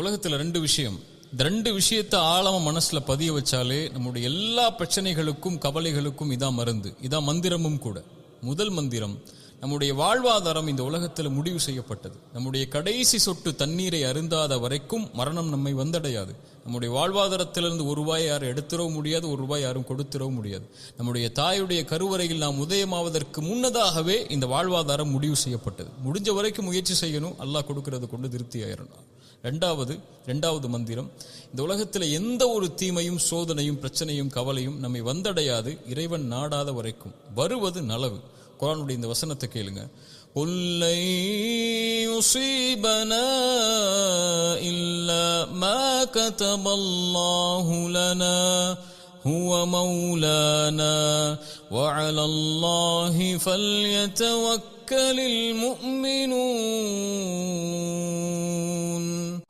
உலகத்தில் ரெண்டு விஷயம், இந்த ரெண்டு விஷயத்தை ஆழமா மனசுல பதிய வச்சாலே நம்முடைய எல்லா பிரச்சனைகளுக்கும் கவலைகளுக்கும் இதான் மருந்து, இதான் மந்திரமும் கூட. முதல் மந்திரம், நம்முடைய வாழ்வாதாரம் இந்த உலகத்தில் முடிவு செய்யப்பட்டது. நம்முடைய கடைசி சொட்டு தண்ணீரை அருந்தாத வரைக்கும் மரணம் நம்மை வந்தடையாது. நம்முடைய வாழ்வாதாரத்திலிருந்து ஒரு ரூபாய் யாரும் எடுத்துடவும் முடியாது, ஒரு ரூபாய் யாரும் கொடுத்துடவும் முடியாது. நம்முடைய தாயுடைய கருவறையில் நாம் உதயமாவதற்கு முன்னதாகவே இந்த வாழ்வாதாரம் முடிவு செய்யப்பட்டது. முடிஞ்ச வரைக்கும் முயற்சி செய்யணும், அல்லாஹ் கொடுக்கறது கொண்டு திருப்தி ஆயிரணும். ரெண்டாவது மந்திரம், இந்த உலகத்தில் எந்த ஒரு தீமையும் சோதனையும் பிரச்சனையும் கவலையும் நம்மை வந்தடையாது இறைவன் நாடாத வரைக்கும். வருவது நலவு. குர்ஆனுடைய இந்த வசனத்தை கேளுங்க. குல்லை யுஸீபனா இல்லா மா கதபல்லாஹு லனா ஹுவ மௌலானா வ அலல்லாஹி ஃபல்யதவக்கலில் முஃமினூன்.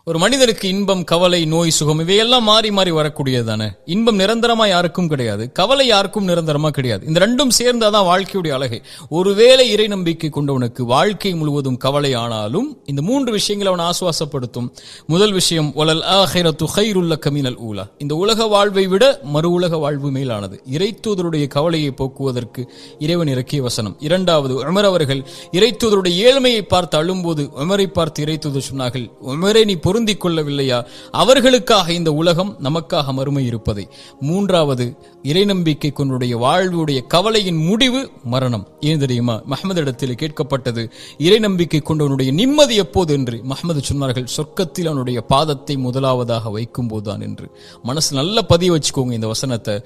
ஒரு மனிதனுக்கு இன்பம், கவலை, நோய், சுகம் இவையெல்லாம் மாறி மாறி வரக்கூடியது தானே. இன்பம் நிரந்தரமா யாருக்கும் கிடையாது, கவலை யாருக்கும் நிரந்தரமா கிடையாது. இந்த ரெண்டும் சேர்ந்தாதான் வாழ்க்கையுடைய அழகே. ஒருவேளை இறை நம்பிக்கை கொண்டவனுக்கு வாழ்க்கை முழுவதும் கவலை ஆனாலும் இந்த மூன்று விஷயங்களை அவன் ஆசுவாசப்படுத்தும். முதல் விஷயம், வலல் ஆஹிரத்து கைருல் லக மினல் ஊலா, இந்த உலக வாழ்வை விட மறு உலக வாழ்வு மேலானது. இறைத்தூதருடைய கவலையை போக்குவதற்கு இறைவன் இறக்கிய வசனம். இரண்டாவது, உமர் அவர்கள் இறைத்தூதருடைய ஏழ்மையை பார்த்து அழும்போது உமரை பார்த்து இறைத்தூதர் சொன்னார்கள், உமரே நீ பொருந்திக் கொள்ளவில்லையா, அவர்களுக்காக இந்த உலகம், நமக்காக மறுமை இருப்பதை. மூன்றாவது, இறை நம்பிக்கை கொண்டுடைய வாழ்வுடைய கவலையின் முடிவு மரணம். ஏன் தெரியுமா? மஹ்மது இடத்தில் கேட்கப்பட்டது, இறை நம்பிக்கை கொண்டவனுடைய நிம்மதி எப்போது என்று. மஹ்மது சொன்னார்கள், சொர்க்கத்தில் அவனுடைய பாதத்தை முதலாவதாக வைக்கும் போதுதான் என்று. மனசு நல்ல பதிய வச்சுக்கோங்க இந்த வசனத்தை.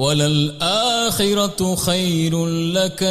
வலல் ஆஹிரத்து கைருல் லக